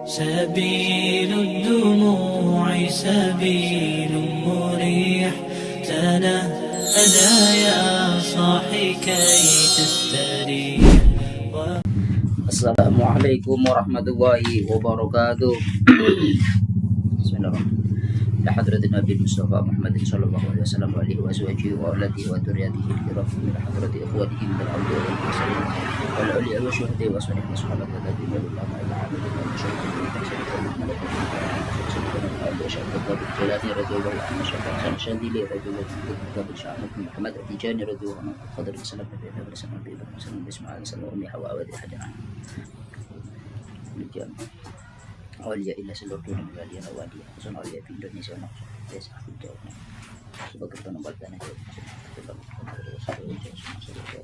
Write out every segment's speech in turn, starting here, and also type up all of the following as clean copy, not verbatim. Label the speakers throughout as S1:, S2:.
S1: سبيل الدموع سبيل مريح، تنهدى يا صاحي كي تستريح.
S2: Assalamualaikum warahmatullahi wabarakatuh. Bismillahirrahmanirrahim. لحضرة النبي المصطفى محمد صلى الله عليه وسلم وآله وأزواجه وأولاده وذريته الكرام من حضرة إخوانه من الأنبياء والمرسلين والأولياء والشهداء والصالحين والصحابة الذين الله إلى عبد الله وشهداء الجلاني رضي الله عنه وشهداء الشاذلي رضي الله عنه وشهداء محمد التجاني رضي الله عنه قدر السلام نبي الله ورسول الله وسلم بسم الله وسلم أمي حواء ودي حجران awliya illa seluruh dunia waliya waliya sun awliya di Indonesia maksud desa Jawa sebagai penambal tanah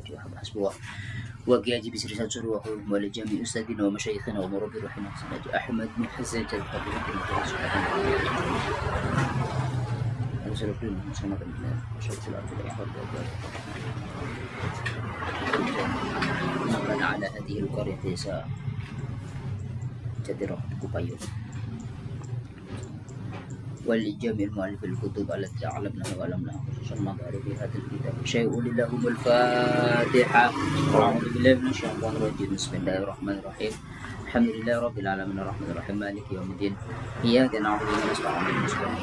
S2: Jawa وجاء بسر سجره ولجميع أستاذنا ومشايخنا ومربي رحمه سنة أحمد بن حزاج القبيلة seluruh dunia sama dengan masyarakat al على هذه القرية جديرة كوبايو ولجميع المؤلف الكتب التي علمناها وعلمناها خصوصا ما ظهر في هذا الكتاب شيء لهم الفاتحة. أعوذ بالله من الشيطان الرجيم بسم الله الرحمن الرحيم الحمد لله رب العالمين الرحمن الرحيم مالك يوم الدين إياك نعبد وإياك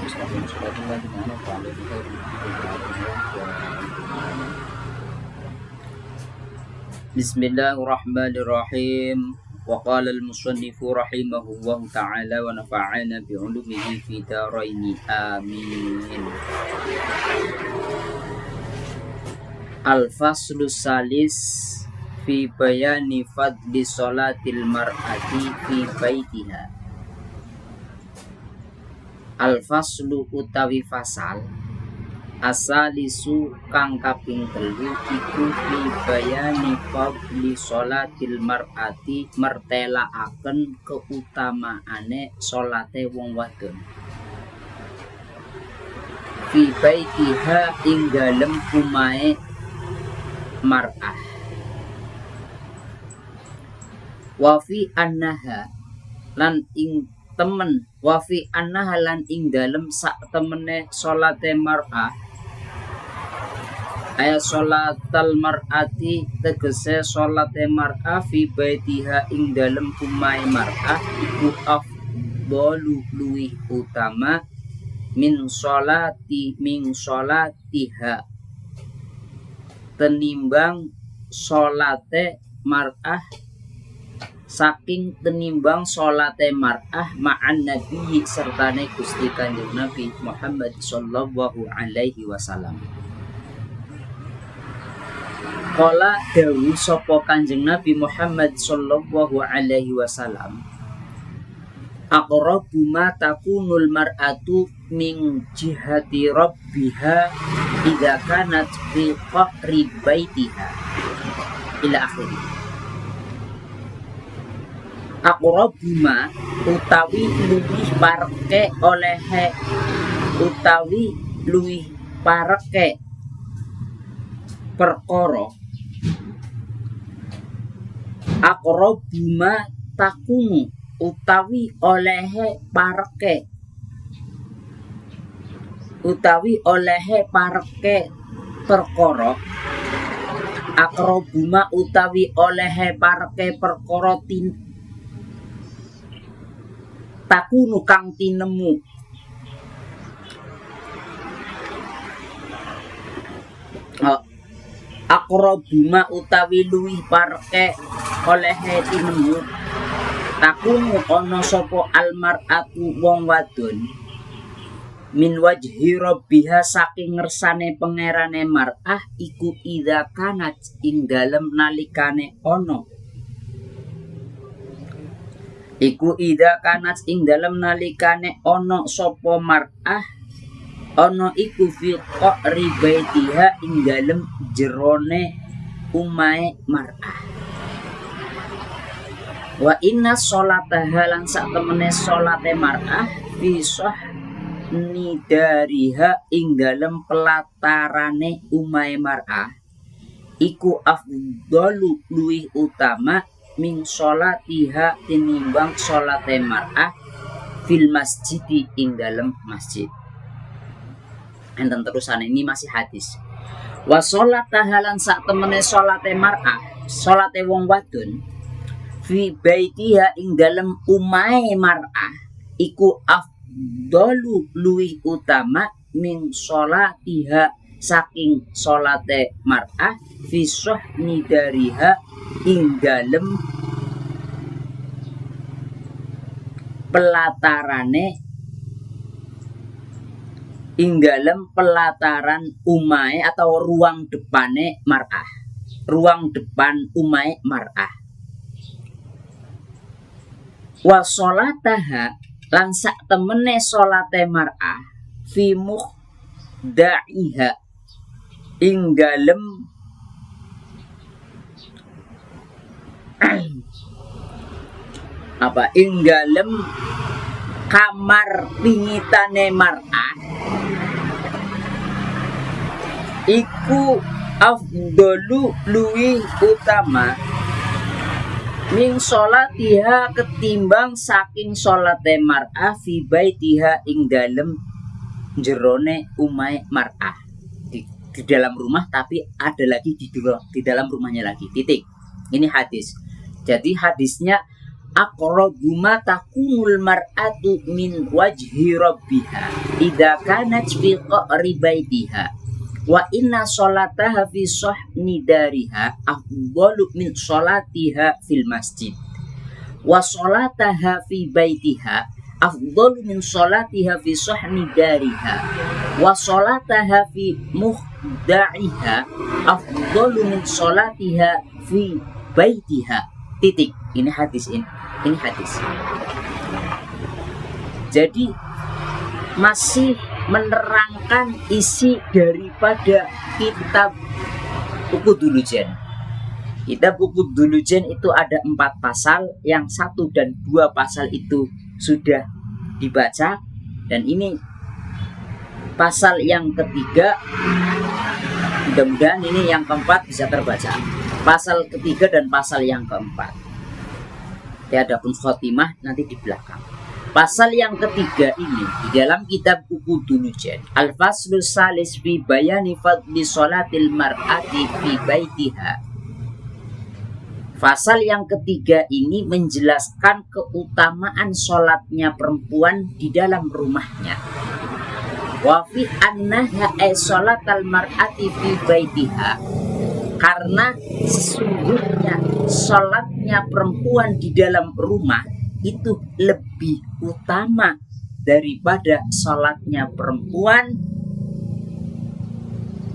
S2: نستعين صراط الذين أنعمت عليهم غير المغضوب عليهم. بسم الله الرحمن الرحيم. وقال المصنف رحمه الله تعالى ونفعنا بعلومه في دارين آمين. الفصل الثالث في بيان فضل صلاة المرأة في بيتها. الفصل utawi fasal asalisu kang kaping telu iku fi bayani fadli sholatil mar'ati mertelaaken keutamaane salate wong wadon fi baitiha ing dalem umahe mar'ah wa fi annaha lan ing temen wa fi annaha lan ing dalem sak temene salate mar'ah ayat sholatal mar'ati tegese sholate mar'ah fi baitiha ing dalem umai mar'ah iku afdalu luwih utama min sholatiha tenimbang sholate mar'ah saking tenimbang sholate mar'ah ma'an nabi sertane Gusti Kanjeng Nabi Muhammad sallallahu alaihi wasallam. Kala dawu sapa Kanjeng Nabi Muhammad sallallahu alaihi wasallam aqrabu ma takunul mar'atu min jihati rabbiha idza kanat fi qahri baitiha ila akhirih. Aqrabu ma utawi luwih pareke olehe utawi luwih pareke perkara aqrabuma takunu utawi olehe pareke perkara aqrabuma utawi olehe pareke perkara takunu kang tinemu aqrabuma utawi luwih pareke olehe tinemu takunu ana sapa almar'atu wong wadon min wajhi rabbiha saking ngersane pangerane mar'ah iku idza kanat ing dalem nalikane ana sapa mar'ah ana iku fi qari baitiha ing dalem jerone umahe mar'ah wa inna sholataha lan sak temene sholate mar'ah fi nidariha ing dalem pelatarane umahe mar'ah iku afdalu luwih utama min sholatiha tinimbang sholate mar'ah fil masjidi ing dalem masjid. Enten terusan ini masih hadis. Wa sholataha lan sak temene sholate mar'ah, sholate wong wadon fi baitiha ing dalem umahe mar'ah iku afdalu luwih utama min sholatiha saking sholate mar'ah fi suhni dariha ing dalem pelatarane ing dalem pelataran umahe atau ruang depane mar'ah, ruang depan umahe mar'ah. Wa sholataha lan sak temene sholate mar'ah fi mukhda'iha ing dalem ing dalem kamar pingitane mar'ah iku afdalu luwih utama min sholatiha ketimbang saking sholate mar'ah fi baitiha ing dalem jerone umai mar'ah, di dalam rumah, tapi ada lagi di dalam rumahnya lagi. Titik. Ini hadis. Jadi hadisnya aqrabu ma takunul mar'atu min wajhi rabbiha idza kanat fi qa'ri baitiha wa inna sholataha fi suhni dariha afdalu min sholatiha fil masjid wa sholataha fi baitiha afdalu min sholatiha fi suhni dariha wa sholataha fi mukhda'iha afdalu min sholatiha fi baitiha. Titik. Ini hadis ini hadis. Jadi masih menerangkan isi daripada kitab Uqudul-Lujan. Kitab Uqudul-Lujan itu ada 4 pasal, yang 1 dan 2 pasal itu sudah dibaca, dan ini pasal yang ketiga, mudah-mudahan ini yang keempat bisa terbaca. Pasal ketiga dan pasal yang keempat. Adapun khotimah nanti di belakang. Pasal yang ketiga ini di dalam kitab Uqudul-Lujan, Al-Faslu Salis fi bayani fadli sholatil mar'ati fi baitiha. Pasal yang ketiga ini menjelaskan keutamaan sholatnya perempuan di dalam rumahnya. Wa fi annaha ay sholatal mar'ati fi baitiha. Karena sesungguhnya sholatnya perempuan di dalam rumah itu lebih utama daripada sholatnya perempuan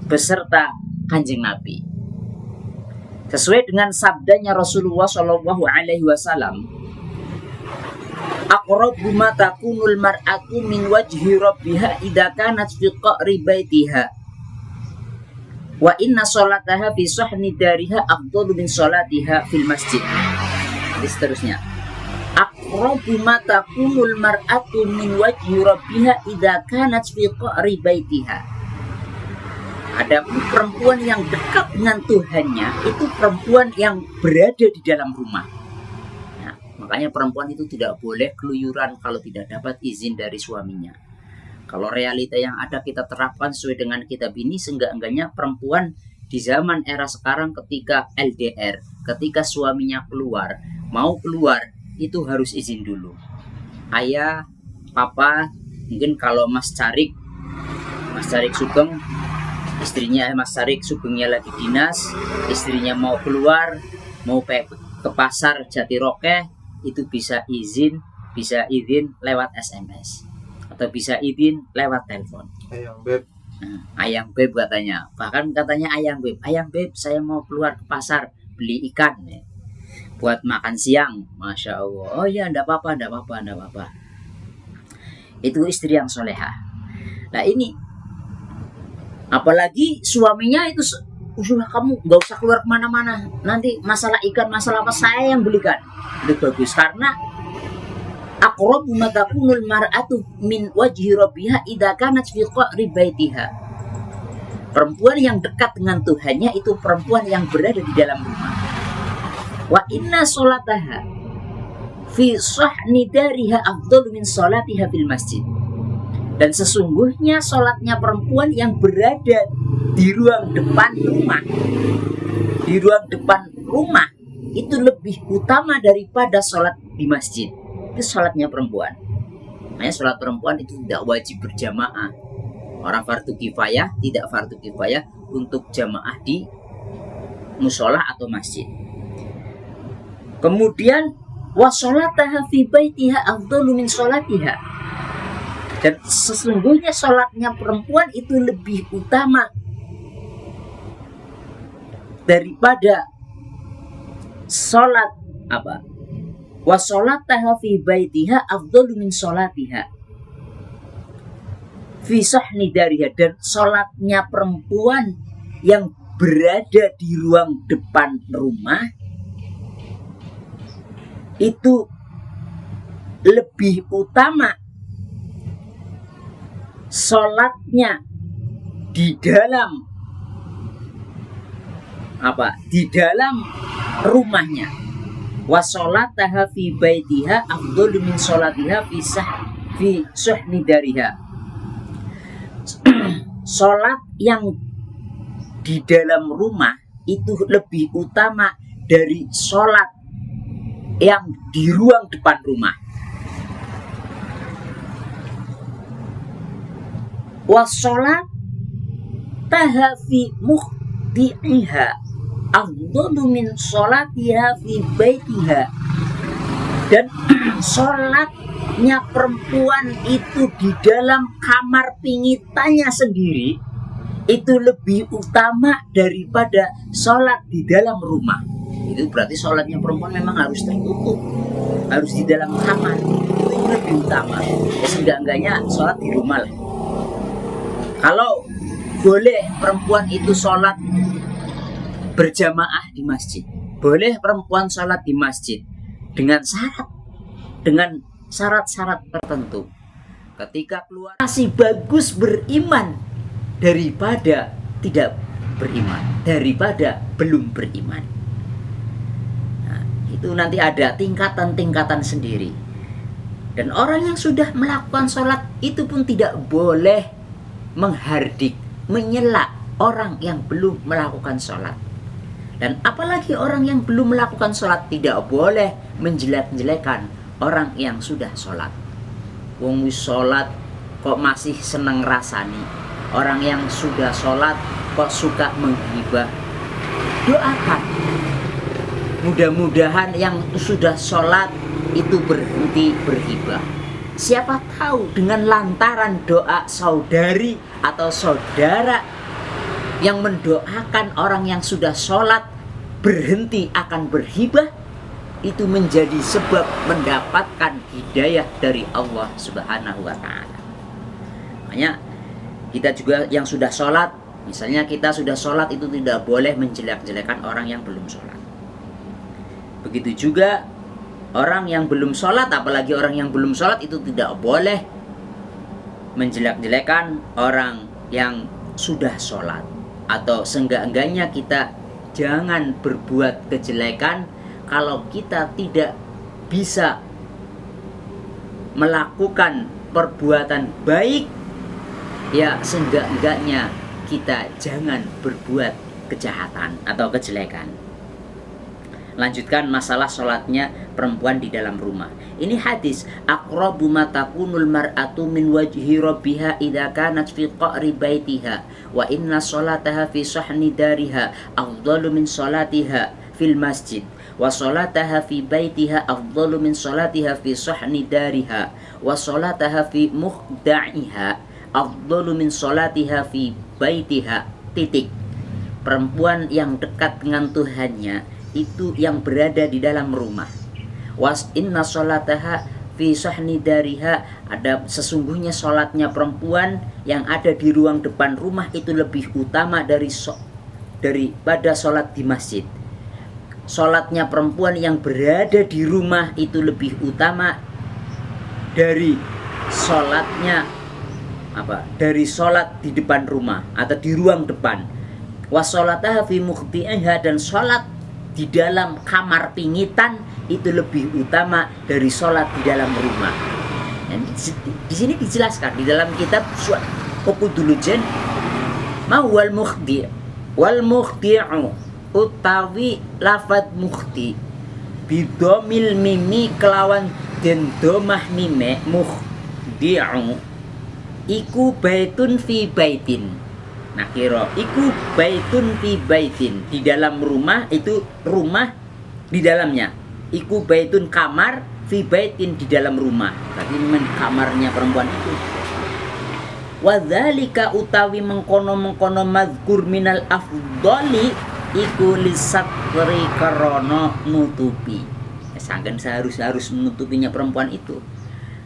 S2: beserta Kanjeng Nabi. Sesuai dengan sabdanya Rasulullah Shallallahu Alaihi Wasallam, aqrabu ma takunul mar'atu min wajhi rabbiha idza kanat fi qa'ri baitiha wa inna sholataha fi suhni dariha afdalu min sholatiha fil masjid. Seterusnya, aqrabu ma takunul mar'atu min wajhi rabbiha idza kanat fi qa'ri baitiha. Ada perempuan yang dekat dengan Tuhannya itu perempuan yang berada di dalam rumah. Nah, makanya perempuan itu tidak boleh keluyuran kalau tidak dapat izin dari suaminya. Kalau realita yang ada kita terapkan sesuai dengan kitab ini, seenggak-enggaknya perempuan di zaman era sekarang ketika LDR, ketika suaminya keluar, mau keluar, itu harus izin dulu. Ayah, papa, mungkin kalau Mas Carik Sugeng, istrinya Mas Carik Sugengnya lagi dinas, istrinya mau keluar, mau ke pasar Jatiroke, itu bisa izin lewat SMS. Atau bisa izin lewat telepon.
S3: Ayang beb.
S2: Ayang beb katanya. Bahkan katanya ayang beb, saya mau keluar ke pasar beli ikan ya, buat makan siang. Masya Allah. Oh iya, enggak apa-apa. Itu istri yang soleha. Nah ini, apalagi suaminya itu sudah, kamu nggak usah keluar kemana-mana. Nanti masalah ikan, masalah apa, saya yang belikan. Itu bagus karena aqrabu ma takunul mar'atu min wajhi rabbiha idza kanat fi qa'ri baitiha. Perempuan yang dekat dengan Tuhannya itu perempuan yang berada di dalam rumah. Wa inna sholataha fi sahni dariha afdalu min sholatiha fil masjid. Dan sesungguhnya sholatnya perempuan yang berada di ruang depan rumah, di ruang depan rumah itu lebih utama daripada sholat di masjid. Itu sholatnya perempuan. Makanya sholat perempuan itu tidak wajib berjamaah. Orang fardu kifayah, tidak fardu kifayah untuk jamaah di musola atau masjid. Kemudian wa sholataha fi baitiha afdalu min sholatiha. Dan sesungguhnya sholatnya perempuan itu lebih utama daripada sholat apa? Wa sholataha fi baitiha afdalu min sholatiha fi sahni dariha. Dan sholatnya perempuan yang berada di ruang depan rumah itu lebih utama sholatnya di dalam apa? Di dalam rumahnya. Wa sholataha fi baitiha afdalu min sholatiha fi sahni dariha. Sholat yang di dalam rumah itu lebih utama dari sholat yang di ruang depan rumah. Wa sholat tahafi mukhti'iha afdalu min sholatiha fi baitiha. Dan sholatnya perempuan itu di dalam kamar pingitannya sendiri itu lebih utama daripada sholat di dalam rumah. Itu berarti sholatnya perempuan memang harus tertutup, harus di dalam kamar. Itu lebih utama. Ya seenggak-enggaknya sholat di rumah lah. Kalau boleh perempuan itu sholat berjamaah di masjid, boleh perempuan sholat di masjid dengan syarat-syarat tertentu. Ketika keluar masih bagus beriman daripada tidak beriman, daripada belum beriman. Nah, itu nanti ada tingkatan-tingkatan sendiri. Dan orang yang sudah melakukan sholat itu pun tidak boleh menghardik, menyela orang yang belum melakukan sholat. Dan apalagi orang yang belum melakukan sholat tidak boleh menjelek-jelekan orang yang sudah sholat. Wong wis sholat kok masih seneng rasani. Orang yang sudah sholat kok suka menghibah. Doakan. Mudah-mudahan yang sudah sholat itu berhenti berhibah. Siapa tahu dengan lantaran doa saudari atau saudara yang mendoakan orang yang sudah sholat berhenti akan berhibah, itu menjadi sebab mendapatkan hidayah dari Allah Subhanahu wa ta'ala. Makanya kita juga yang sudah sholat, misalnya kita sudah sholat itu tidak boleh menjelek-jelekan orang yang belum sholat. Begitu juga orang yang belum sholat, apalagi orang yang belum sholat itu tidak boleh menjelek-jelekan orang yang sudah sholat. Atau seenggak-enggaknya kita jangan berbuat kejelekan kalau kita tidak bisa melakukan perbuatan baik. Ya seenggak-enggaknya kita jangan berbuat kejahatan atau kejelekan. Lanjutkan masalah sholatnya perempuan di dalam rumah. Ini hadis, aqrabu ma takunul mar'atu min wajhi rabbiha idza kanat fi qa'ri baitiha wa inna sholataha fi sahni dariha afdalu min sholatiha fil masjid wa sholataha fi baitiha afdalu min sholatiha fi sahni dariha wa sholataha fi mukhda'iha afdalu min sholatiha fi baitiha. Titik. Perempuan yang dekat dengan Tuhannya itu yang berada di dalam rumah. Was inna sholataha fi sahni dariha, ada sesungguhnya sholatnya perempuan yang ada di ruang depan rumah itu lebih utama daripada sholat di masjid. Sholatnya perempuan yang berada di rumah itu lebih utama dari sholatnya dari sholat di depan rumah atau di ruang depan. Was sholataha fi mukhti'iha, dan sholat di dalam kamar pingitan itu lebih utama dari sholat di dalam rumah. Dan di sini dijelaskan di dalam kitab Uqudul ma wal mukhdi wal mukhdi'u utawi lafad mukhdi bidomil mimi kelawan den domah mime mukhdi'u iku baitun fi baitin. Nah kira iku baitun fi baitin, di dalam rumah, itu rumah di dalamnya. Iku baitun kamar fi baitin, di dalam rumah. Berarti kamarnya perempuan itu. Wadzalika utawi mengkono-mengkono mazkur minal afdali iku lisatri karono nutupi. Sangkan harus menutupinya perempuan itu.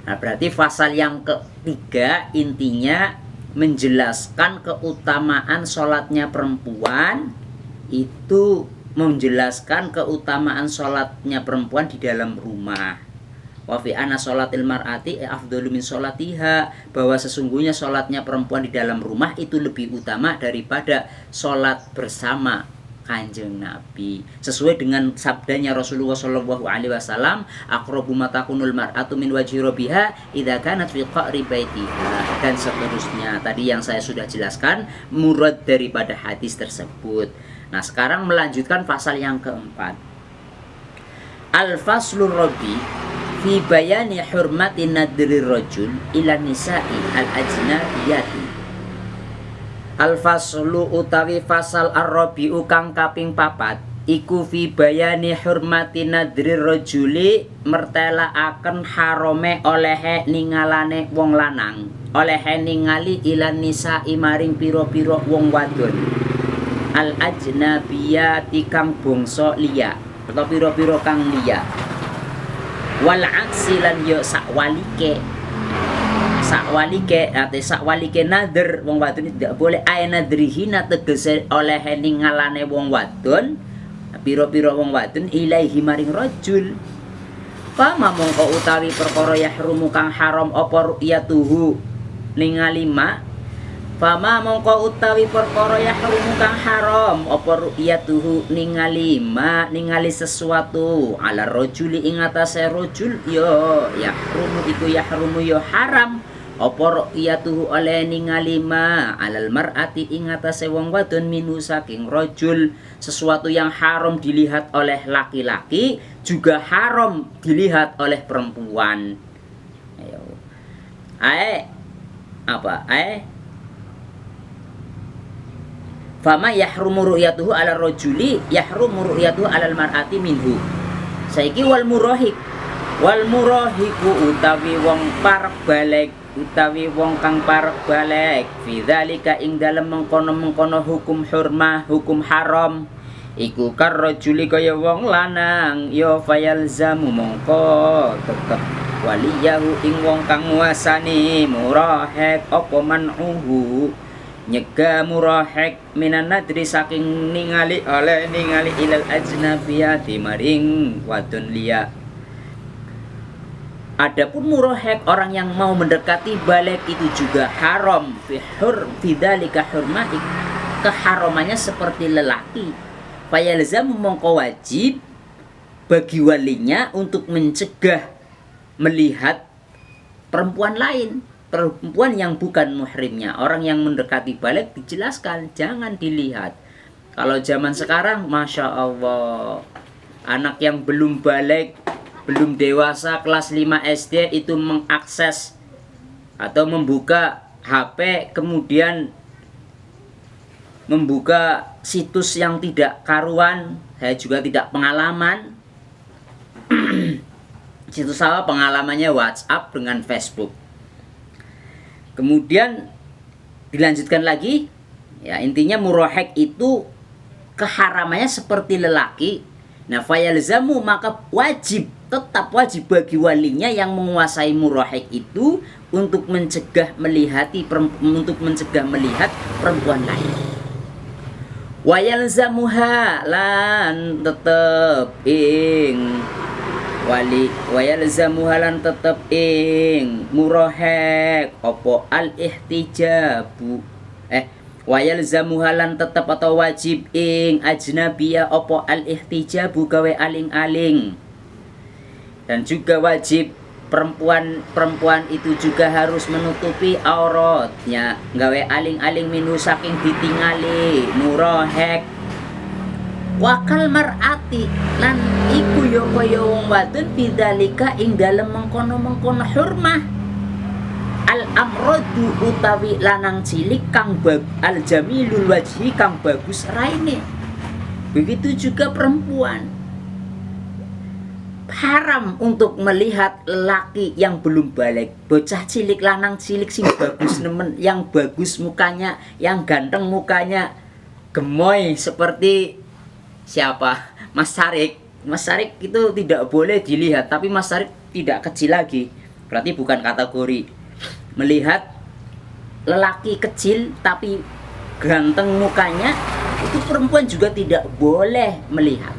S2: Nah berarti pasal yang ketiga intinya menjelaskan keutamaan sholatnya perempuan, itu menjelaskan keutamaan sholatnya perempuan di dalam rumah. Wa fi anna sholatil mar'ati afdalu min sholatiha, bahwa sesungguhnya sholatnya perempuan di dalam rumah itu lebih utama daripada sholat bersama Kanjeng Nabi, sesuai dengan sabdanya Rasulullah Shallallahu Alaihi Wasallam, aqrabu ma takunul mar'atu min wajhi rabbiha idza kanat fi qa'ri baitiha, dan seterusnya. Tadi yang saya sudah jelaskan murad daripada hadis tersebut. Nah sekarang melanjutkan pasal yang keempat, al-faslur rabi fi bayani hurmati nadri rajul ila nisa'i al-ajnabiyati. Al-faslu utawi fasal ar-rabi'u kang kaping papat iku fi bayani hurmati nadri rajuli, mertelaaken harome olehe ningalane wong lanang, olehe ningali ila nisa'i maring pira-pira wong wadon al-ajnabiyati kang bangsa liya atau pira-pira kang liya, wal aksi lan yo sakwalike nadher wong wadon tidak boleh ae nadrihina tegese oleh ningalane wong wadon pira-pira wong wadon ilaihi maring rajul. Fama mongko utawi perkara yahrumu kang haram apa ru'yatuhu ningali ma, fama mongko utawi perkara yahrumu kang haram apa ru'yatuhu ningali ma, ningali sesuatu ala rajuli ing atase rajul yo yahrumu iku yahrumu yo haram apa ru'yatuhu oleh ningali ma alal mar'ati ing atase wong wadon minu saking rajul, sesuatu yang haram dilihat oleh laki-laki juga haram dilihat oleh perempuan. Ayo fama yahrumu ru'yatuhu ala rajuli yahrumu ru'yatuhu alal mar'ati minhu. Saiki wal murahiku utawi wong parek balik, utawi wong kang parek balik fidzalika ing dalem mengkono-mengkono hukum hurmah, hukum haram iku karrajuli kaya wong lanang ya fayalzamu mongko tetep waliyahu ing wong kang nguasani murahek apa man'uhu nyegah murahek minan nadri saking ningali oleh ningali ilal ajnabiyati maring wadon liya. Adapun murahek orang yang mau mendekati balik itu juga haram fidzalika hurmati, keharamannya seperti lelaki. Fayalzamu mongko wajib bagi walinya untuk mencegah melihat perempuan lain, perempuan yang bukan muhrimnya. Orang yang mendekati balik dijelaskan jangan dilihat. Kalau zaman sekarang Masya Allah, anak yang belum balik, belum dewasa kelas 5 SD itu mengakses atau membuka HP, kemudian membuka situs yang tidak karuan. Saya juga tidak pengalaman. Situs apa pengalamannya WhatsApp dengan Facebook. Kemudian dilanjutkan lagi, ya intinya murahek itu keharamannya seperti lelaki. Nah fayalzamu maka wajib, tetap wajib bagi walinya yang menguasai murahik itu untuk mencegah melihat perempuan lain. Wayalzamuha lan tetep ing wali, wayalzamuha lan tetep ing murahik opo al ihtijabu Wa yalzamu halan tetep atau wajib ing ajnabiyah opo al ihtijabu gawe aling-aling. Dan juga wajib perempuan itu juga harus menutupi auratnya, gawe aling-aling minu saking ditingali nurohek. Wakal mar'ati lan iku yo kaya wong wadon bidzalika ing dalem mengkono-mengkono hurmah. Al amrodu utawi lanang cilik kang al jamilul wajhi kang bagus raine. Begitu juga perempuan. Haram untuk melihat lelaki yang belum balik, bocah cilik, lanang cilik sing bagus nemen, yang bagus mukanya, yang ganteng mukanya, gemoy seperti siapa? Mas Sarik. Mas Sarik itu tidak boleh dilihat, tapi Mas Sarik tidak kecil lagi. Berarti bukan kategori. Melihat lelaki kecil tapi ganteng mukanya, itu perempuan juga tidak boleh melihat.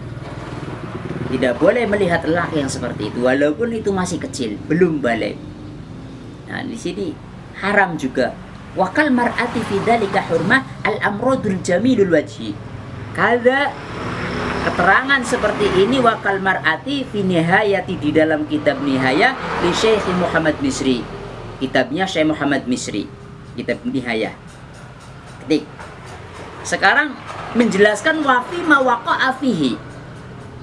S2: Tidak boleh melihat lelaki yang seperti itu walaupun itu masih kecil, belum balik. Nah, di sini haram juga. Wakal mar'ati fi dzalika hurmah al-amradul jamilul wajhi. Kada keterangan seperti ini wakal mar'ati fi nihayati di dalam kitab Nihayah li Syekh Muhammad Misri. Kitabnya Syekh Muhammad Misri, kitab Nihayah. Ketik. Sekarang menjelaskan wa fi ma waqa'a fihi.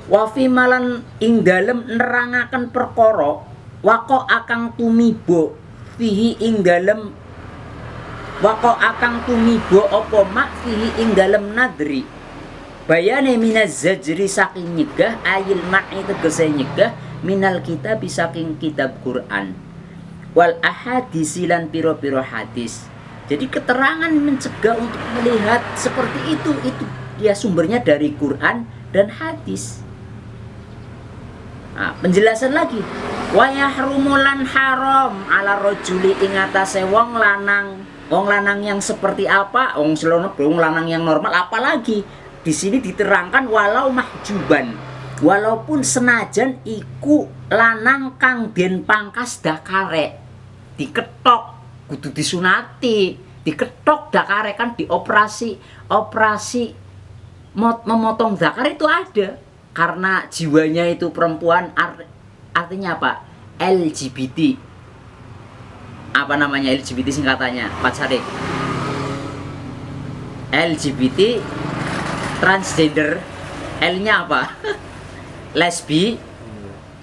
S2: Wa fi malan ing dalem nerangaken perkara waqo akang tumibo fihi ing dalem waqo akang tumibo apa mak fihi ing dalem nadri bayane minaz zajri saking nyegah ayil ma'i tegese nyegah minal kitab saking kitab Quran wal ahadisi lan piro-piro hadis. Jadi keterangan mencegah untuk melihat seperti itu dia sumbernya dari Quran dan hadis. Nah, penjelasan lagi wa yahrumulan haram ala rajuli ing atase wong lanang yang seperti apa wong lanang yang normal, apalagi di sini diterangkan walau mahjuban, walaupun senajan iku lanang kang den pangkas dakare diketok kudu disunati, diketok dakare kan dioperasi memotong dakar itu ada. Karena jiwanya itu perempuan, artinya apa? LGBT. Apa namanya LGBT singkatannya? Pak Sadik. LGBT transgender. L-nya apa? Lesbi.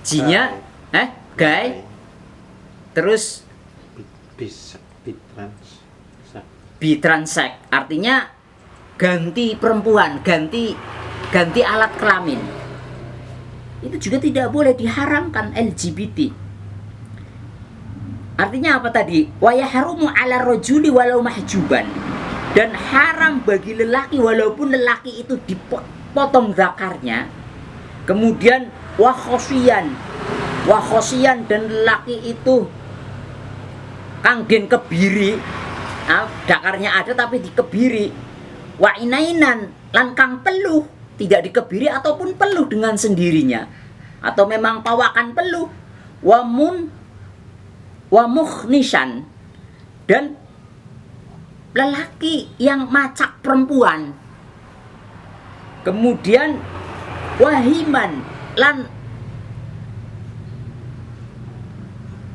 S2: G-nya gay. Terus bi-transex. Artinya ganti perempuan, ganti alat kelamin. Itu juga tidak boleh, diharamkan LGBT. Artinya apa tadi? Wa yahrumu 'ala rajuli walau mahjuban. Dan haram bagi lelaki walaupun lelaki itu dipotong zakarnya. Kemudian wa khosiyan dan lelaki itu kang den kebiri. Nah, dakarnya ada tapi dikebiri. Wa inainan lan kang peluh, tidak dikebiri ataupun peluh dengan sendirinya, atau memang pawakan peluh. Wa mukhnishan, dan lelaki yang macak perempuan. Kemudian wahiman lan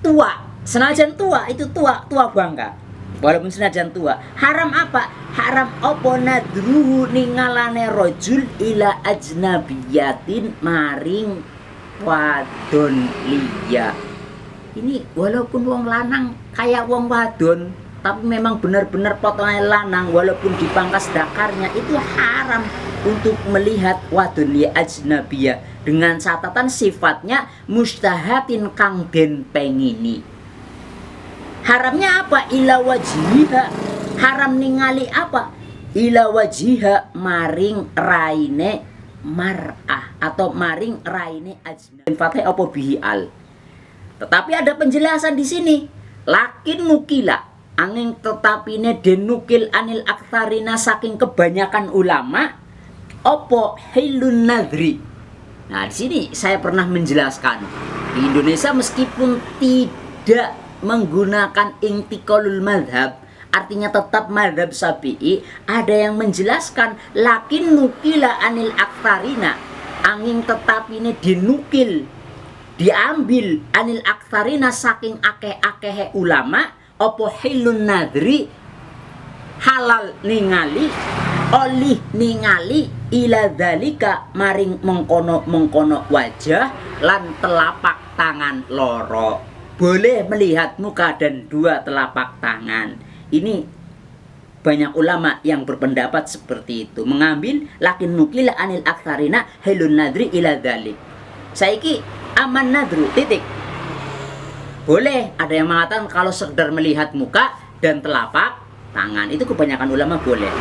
S2: tua, senajan tua itu tua bangka. Walaupun senajan tua, haram apa? Haram opo nadruhu ningalane rojul ila ajnabiyatin maring wadon liya. Ini walaupun wong lanang kayak wong wadon, tapi memang benar-benar potongan lanang, walaupun dipangkas dakarnya, itu haram untuk melihat wadon liya ajnabiyah dengan catatan sifatnya mustahatin kang den pengini. Haramnya apa? Ila wajiha. Haram ningali apa? Ila wajiha maring raine mar'ah atau maring raine ajnab. Fathah apa bihi al. Tetapi ada penjelasan di sini. Lakin nukila angin tetapine denukil anil aktsarina saking kebanyakan ulama opo hilun nadri. Nah, di sini saya pernah menjelaskan di Indonesia meskipun tidak menggunakan intiqalul madhab artinya tetap mazhab Syafi'i, ada yang menjelaskan lakin nukila anil aktsarina, angin tetapi ini dinukil, diambil anil aktsarina saking akeh-akehe ulama, opo hilun nadri halal ningali olih ningali ila dalika maring mengkono wajah lan telapak tangan loro. Boleh melihat muka dan dua telapak tangan. Ini banyak ulama yang berpendapat seperti itu, mengambil lakin nukila anil aktsarina hilun nadri ila dalik. Saiki aman nadru titik. Boleh, ada yang mengatakan kalau sekedar melihat muka dan telapak tangan, itu kebanyakan ulama boleh.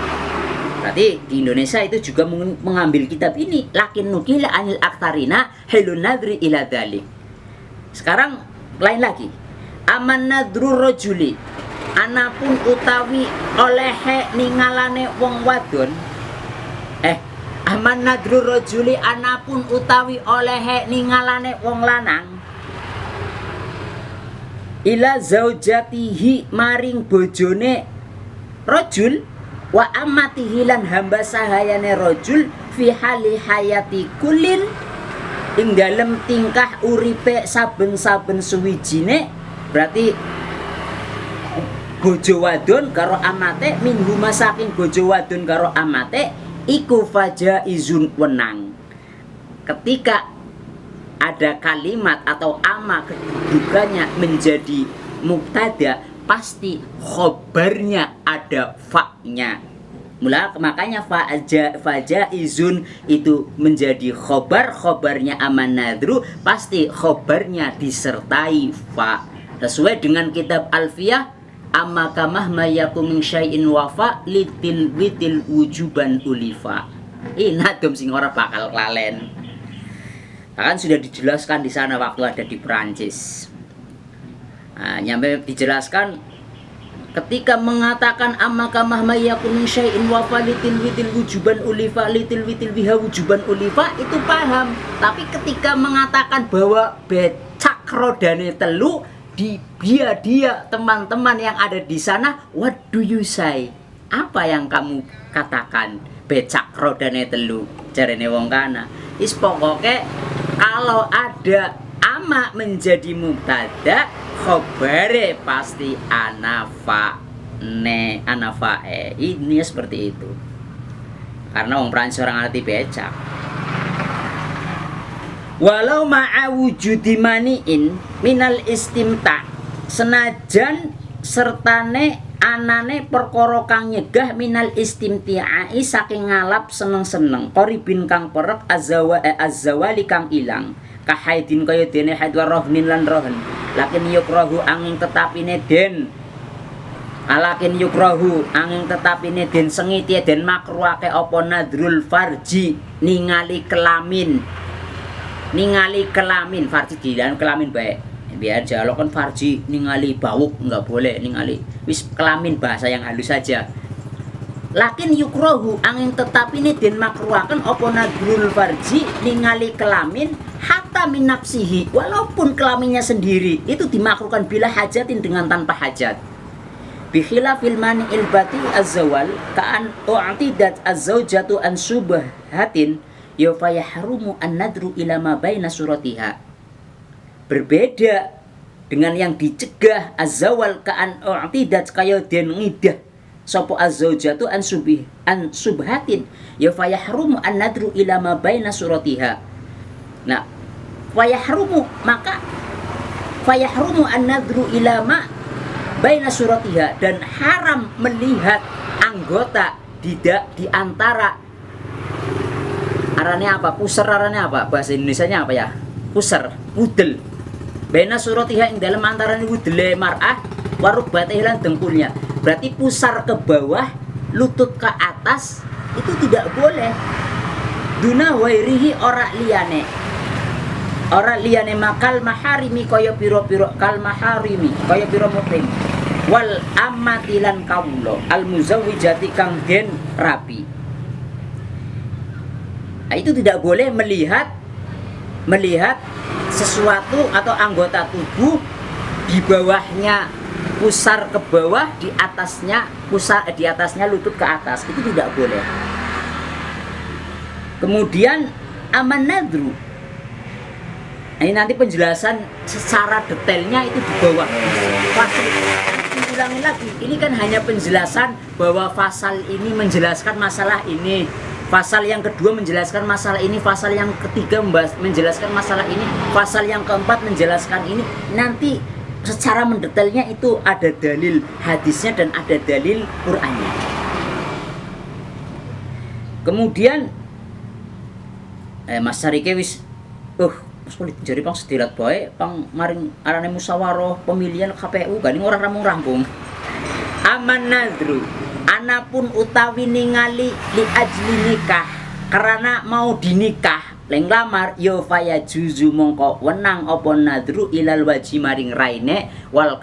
S2: Berarti di Indonesia itu juga mengambil kitab ini lakin nukila anil aktsarina hilun nadri ila dalik. Sekarang lain lagi, aman nadru rojuli, anapun utawi olehe ningalane wong wadon. Aman nadru rojuli, anapun utawi olehe ningalane wong lanang ila zaujatihi maring bojone rojul wa amatihi lan hamba sahayane rojul fi hali hayati kulin ing dalem tingkah uripe saben-saben suwijine. Berarti bojo wadon karo amate, minggu saking bojo wadon karo amate iku fajaizun wenang. Ketika ada kalimat atau ama kedudukannya menjadi mubtada, pasti khobarnya ada fa-nya. Makanya fajaizun itu menjadi khobarnya aman nadru, pasti khobarnya disertai fa. Sesuai dengan kitab Alfiyah, amma kamah mayakum min syai'in wafa litil witil wujuban ulifa. Nadom sing ora bakal klalen. Kan sudah dijelaskan di sana waktu ada di Perancis. Nyampe dijelaskan ketika mengatakan amma kamah mayyakun min syai'in wa falitil witil wujuban ulifa litil witil biha wujuban ulifa itu paham. Tapi ketika mengatakan bahwa becak rodane telu, dia teman-teman yang ada di sana, what do you say? Apa yang kamu katakan? Becak rodane telu jarene wong kana. Is pokoke kalau ada ama menjadi mubtada, khobare pasti anafa ini seperti itu. Karena wong Prancis orang ngerti becak. Walau ma'a wujudi mani'in minal istimta, senajan sertane anane perkara kang nyegah minal istimti'ai saking ngalap seneng-seneng qoribin kang perek azawali kang ilang kahaidin kaya dene haid wa rohnin lan rohen lakin yukrahu angin tetapine den alakin yukrahu angin tetapine den sengiti den makruake apa nadrul farji ningali kelamin farji dilan kelamin baik biar jalok kan farji ningali bawuk nggak boleh ningali wis kelamin bahasa yang halus saja. Lakin yukrohu angin tetap ini den makruakan opo nadrul farji ningali kelamin hatta min nafsihi, walaupun kelaminnya sendiri itu dimakruhkan bila hajatin dengan tanpa hajat. Bikhila filmani ilbati azawal kaan u'tidat azzaujatu an subhatin yafayahrumu an nadru ila ma baina suratiha. Berbeda dengan yang dicegah azawal kaan u'tidat kaya den ngidah sapa azzaujatu an subhatin yafayahrumu an nadru ila ma baina suratiha. Nah, fayahrumu maka fayahrumu an nadru ila ma baina suratiha, dan haram melihat anggota di antara arane apa? Pusar arane apa? Bahasa Indonesianya apa ya? Pusar, wudel. Baina suratiha ing dalam antarane wudele mar'ah warubbatih lan dengkulnya. Berarti pusar ke bawah, lutut ke atas itu tidak boleh. Duna wairihi ora liyane. Ora liyane makal maharimi kaya pira-pira kal maharimi kaya pira muhrim. Wal amatilan kawula al muzawwijati kang den rapi. Nah, itu tidak boleh melihat sesuatu atau anggota tubuh di bawahnya pusar ke bawah, di atasnya lutut ke atas, itu tidak boleh. Kemudian aman nadru, ini nanti penjelasan secara detailnya itu di bawah. Fasal, ulangi lagi, ini kan hanya penjelasan bahwa fasal ini menjelaskan masalah ini, pasal yang kedua menjelaskan masalah ini, pasal yang ketiga menjelaskan masalah ini, pasal yang keempat menjelaskan ini. Nanti secara mendetailnya itu ada dalil hadisnya dan ada dalil Qur'annya. Kemudian Mas Sarike wis sulit jari pang sedilat bae pang maring arane musyawarah pemilihan KPU gani ora rampung-rampung. Aman nadru, anapun utawi ningali li ajli nikah, karena mau dinikah leng lamar yo faya juzu mongko wenang apa nadru ilal waji maring raine wal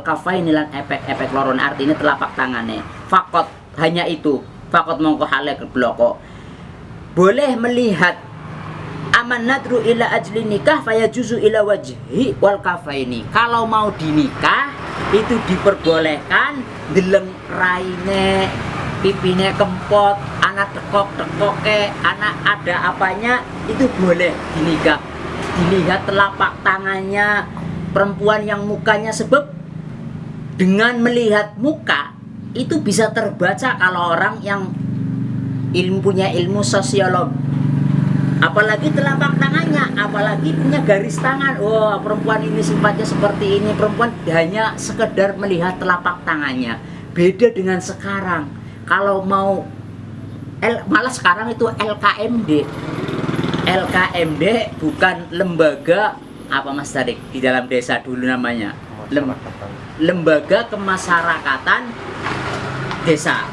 S2: kafain lan efek loron, artinya telapak tangane. Fakot, hanya itu. Fakot mongko halek bloko boleh melihat aman nadru ila ajli nikah faya juzu ila wajhi wal kafaini. Kalau mau dinikah itu diperbolehkan deleng raine, pipine kempot, anak tekok-tekoke, anak ada apanya, itu boleh dinikah. Dilihat telapak tangannya perempuan yang mukanya, sebab dengan melihat muka itu bisa terbaca kalau orang yang punya ilmu sosiolog. Apalagi telapak tangannya, apalagi punya garis tangan. Oh, perempuan ini sifatnya seperti ini. Perempuan hanya sekedar melihat telapak tangannya. Beda dengan sekarang. Kalau mau malah sekarang itu LKMD. LKMD bukan lembaga apa Mas Tarik di dalam desa dulu namanya. Lembaga kemasyarakatan desa.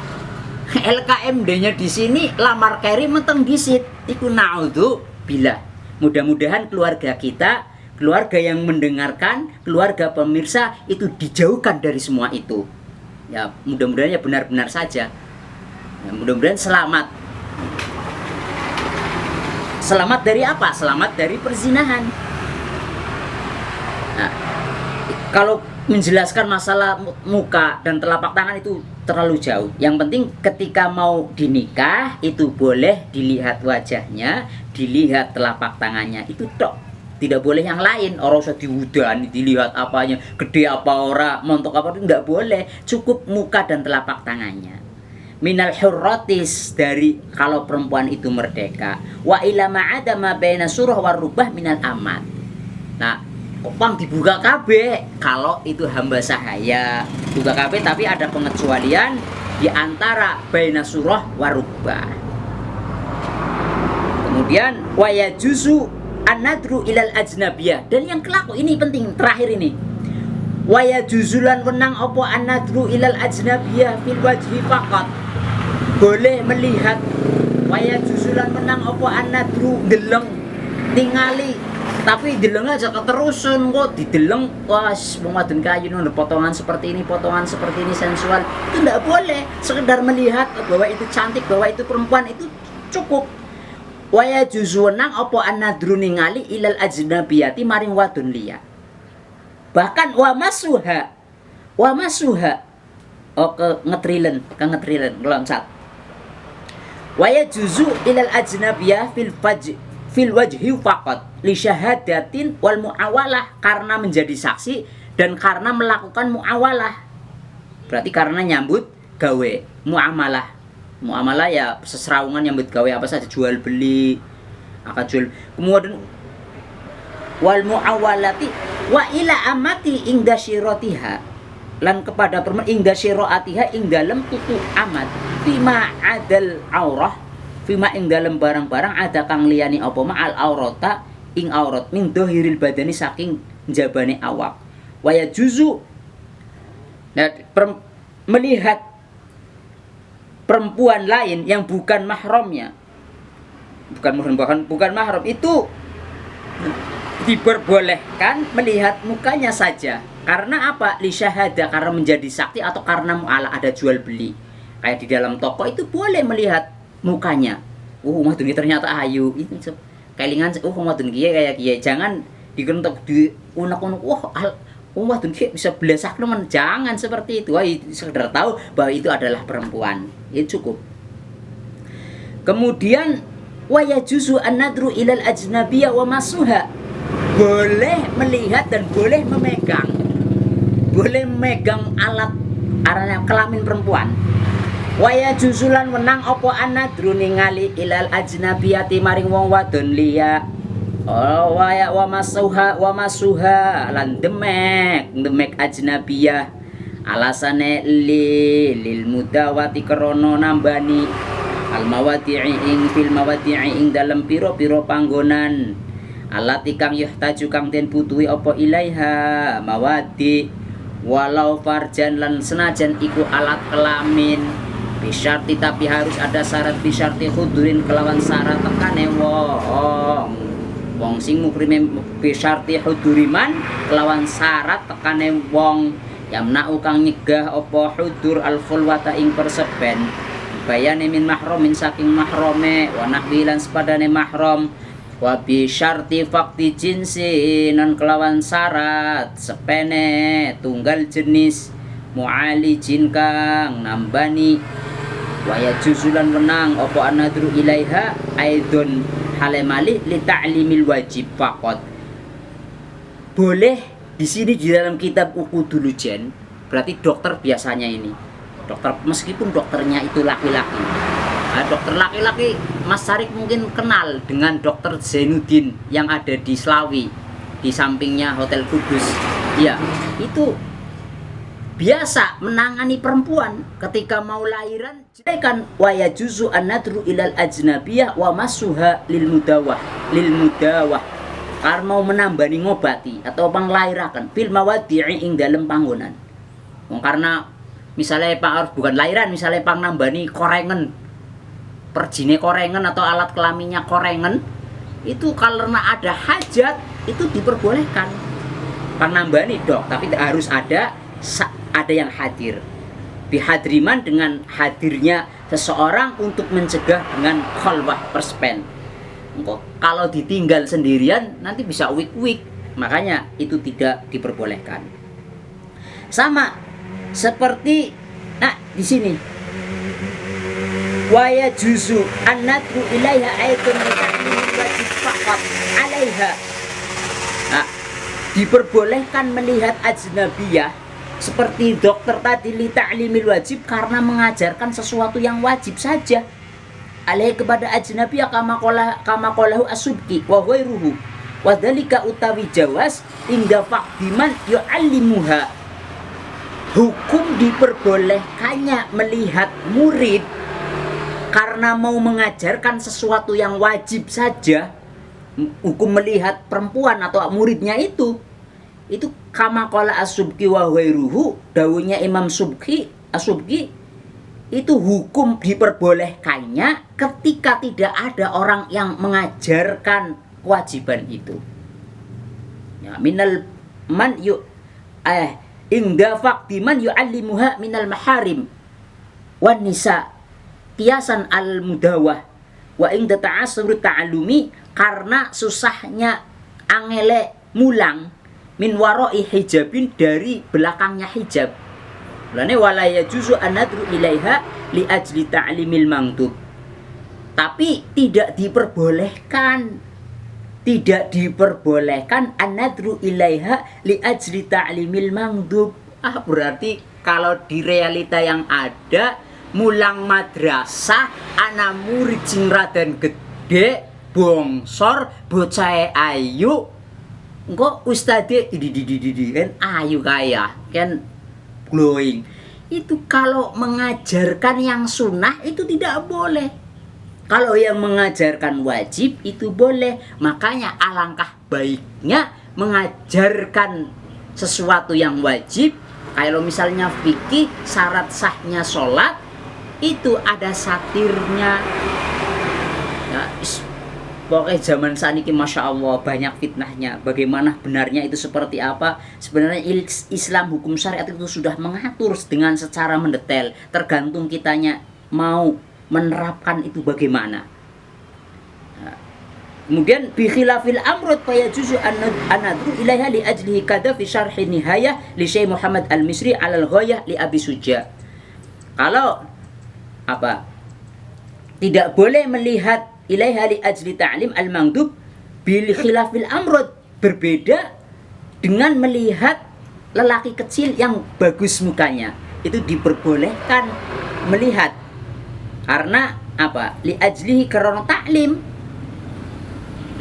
S2: LKMD-nya di sini lamar keri menteng disit. Iku naudzu billah. Mudah-mudahan keluarga kita, keluarga yang mendengarkan, keluarga pemirsa itu dijauhkan dari semua itu. Ya, mudah-mudahan ya benar-benar saja. Ya, mudah-mudahan selamat. Selamat dari apa? Selamat dari perzinahan. Nah, kalau menjelaskan masalah muka dan telapak tangan itu terlalu jauh. Yang penting ketika mau dinikah itu boleh dilihat wajahnya, dilihat telapak tangannya, itu tok. Tidak boleh yang lain. Orang usah diudani, dilihat apanya, gede apa ora, montok apa, itu enggak boleh. Cukup muka dan telapak tangannya. Minal hurratis, dari kalau perempuan itu merdeka. Wa ila ma'ada ma baina surah warubah minal amat. Nah, pang dibuka kabeh kalau itu hamba sahaya buka kabeh, tapi ada pengecualian di antara baina surah warubah. Kemudian waya juzu an-nadru ilal ajnabiyah, dan yang kelaku ini penting terakhir ini, waya juzulan wenang opo an-nadru ilal ajnabiyah fil wajhi faqat, boleh melihat waya juzulan wenang opo an-nadru deleng tingali, tapi deleng aja keterusan kok dideleng. Wah, wong wadon kayu ada potongan seperti ini sensual, itu tidak boleh. Sekedar melihat bahwa itu cantik, bahwa itu perempuan, itu cukup. Waya juzuwenang opo an-nadru ningali ilal ajnabiyati maring wadon liya. Bahkan wa masuha ke ngetrilen loncat. Waya juzu ilal ajnabiyah fil wajhi faqat li syahadatin wal muawalah, karena menjadi saksi dan karena melakukan muawalah. Berarti karena nyambut gawe, muamalah ya seserawungan, nyambut gawe apa saja, jual beli, akad jual. Kemudian wal muawalati wa ila amati ingda syiratiha, lan kepada perempuan ingda syiratiha ing dalem tutu amat, fima adal aurah, fima ing dalem barang-barang ada kang liyani apa ma'al aurata ing aurat min dohiril badani saking jabane awak. Waya juzu, nah, melihat perempuan lain yang bukan mahramnya, bukan mahram, itu diperbolehkan melihat mukanya saja. Karena apa? Li syahada, karena menjadi saksi, atau karena mu'ala, ada jual beli. Kayak di dalam toko itu boleh melihat mukanya. Madun ternyata ayu. Kelingan madun kayak jangan dikentok di unek-unek. Oh, wadon ki bisa belasak teman. Jangan seperti itu. Wah, sekedar tahu bahwa itu adalah perempuan. Itu cukup. Kemudian wa yajuzu an-nadru ilal ajnabiyya wa masuha. Boleh melihat dan boleh memegang. Boleh memegang alat kelamin perempuan. Wa yajuzu lan wenang apa an-nadru ningali ilal ajnabiyati maring wong wadon liya. Oh, wa masuha lan demek ajnabiyah alasane lil mudawati krana nambani al mawadi'i ing fil mawadi'i ing dalem pira-pira panggonan alati kang yuhtaju kang den butuhi apa ilaiha mawadi walau farjan lan senajan iku alat kelamin bisyarti tapi harus ada syarat bisyarti khudurin kelawan syarat tekane wong sing mukrime bisyarti huduriman kelawan syarat tekane wong yamna'u kang nyegah apa hudur al-khulwata ing perseben bayane min mahramin saking mahrame wa nahwi lan sepadane mahram wa bi syarti fakti jinsi non kelawan syarat sepene tunggal jenis mu'alijin kang nambani wa yajuzulan wenang apa anadru ilaiha aidon halemali li ta'limil wajib faqat. Boleh di sini di dalam kitab Uqudulujen, berarti dokter biasanya ini. Dokter meskipun dokternya itu laki-laki. Nah, dokter laki-laki Mas Sarik mungkin kenal dengan dokter Zainuddin yang ada di Slawi di sampingnya Hotel Kudus. Ya, itu biasa menangani perempuan ketika mau lahiran. Kan wa yajuzu an-nadru ilal ajnabiyah wa masuha lil mudawah karena mau menambani ngobati atau panglairakan fil mawadi'i ing dalem panggonan. Karena misalnya Pak harus bukan lahiran, misalnya pang nambani korengen perjine korengen atau alat kelaminnya korengen, itu karena ada hajat itu diperbolehkan pang nambani dok, tapi harus ada yang hadir. Bihadriman dengan hadirnya seseorang untuk mencegah dengan khalwah perspen. Kalau ditinggal sendirian nanti bisa wik-wik, makanya itu tidak diperbolehkan. Sama seperti di sini wa yajuzu an-nadru ilaiha aitun wajib faqat alaiha. Diperbolehkan melihat ajnabiyah seperti dokter tadi li ta'limil wajib karena mengajarkan sesuatu yang wajib saja alaihi kepada ajnabiyah kama qalahu as-subki wa ghairuhu wa dzalika utawi jawas inda faqdiman yu'allimuha. Hukum diperbolehkannya melihat murid karena mau mengajarkan sesuatu yang wajib saja. Hukum melihat perempuan atau muridnya itu kama qala as-subki wa ghairuhu, dawuhnya Imam Subki as-Subki, itu hukum diperbolehkannya ketika tidak ada orang yang mengajarkan kewajiban itu. Ya, minal man inda faqdi man yu'allimuha minal maharim wan nisa qiyasan al mudawah wa inda ta'assur ta'allumi, karena susahnya angele mulang min warai hijabin, dari belakangnya hijab. Lane wala yajuzu an-nadru ilaiha li ajli ta'limil mangtub. Tapi tidak diperbolehkan an-nadru ilaiha li ajli ta'limil mangtub. Berarti kalau di realita yang ada mulang madrasah ana murid sing raden gede bongsor bocah ayu, engko ustadze kan ayu kaya kan glowing. Itu kalau mengajarkan yang sunnah itu tidak boleh. Kalau yang mengajarkan wajib itu boleh. Makanya alangkah baiknya mengajarkan sesuatu yang wajib. Kalau misalnya fikih syarat sahnya sholat itu ada satirnya. Ya, pokoknya zaman saat ini Masya Allah banyak fitnahnya. Bagaimana benarnya itu seperti apa? Sebenarnya Islam hukum syariat itu sudah mengatur dengan secara mendetail. Tergantung kitanya mau menerapkan itu bagaimana. Kemudian bi khilafil amrud fa yajuzu an-nadru ilaiha li ajlihi kada fi syarh nihayah li Syekh Muhammad Al-Misri 'ala al-ghayah li Abi Suja. Kalau apa? Tidak boleh melihat ilaiha li ajli ta'lim al-mandub bil khilafil amrud, berbeda dengan melihat lelaki kecil yang bagus mukanya. Itu diperbolehkan melihat. Karena apa? Li ajlihi karena ta'lim.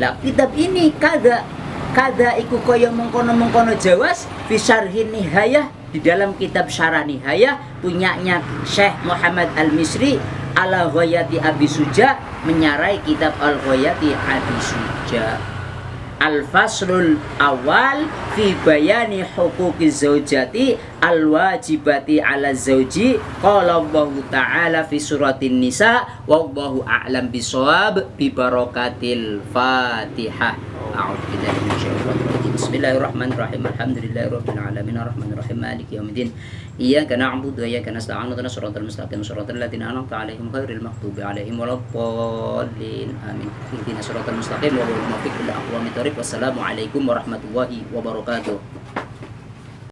S2: Lah kitab ini kada iku kaya mengkono jawas fi syarhin nihayah, di dalam kitab syarah nihayah punyanya Syekh Muhammad Al-Misri ala ghayati Abi Suja, menyarai kitab al-ghayati Abi Suja. Al-faslul awal fi bayani huquqiz zaujati al-wajibati 'ala zauji. Qala Allahu ta'ala fi suratin nisa wallahu a'lam bisawab bi barakatil Fatihah. A'udzu billahi minasyaitonir rajim. Bismillahirrahmanirrahim. Alhamdulillahirabbil alamin arrahmanir rahim maliki yaumiddin. Iyyaka na'budu wa iyyaka nasta'in ihdinas siratal mustaqim siratal ladzina an'amta 'alaihim ghairil maghdubi 'alaihim waladdallin. Amin. Ihdinas siratal mustaqim wa bil muwaffiq ila aqwamit thoriq. Wassalamualaikum warahmatullahi wabarakatuh.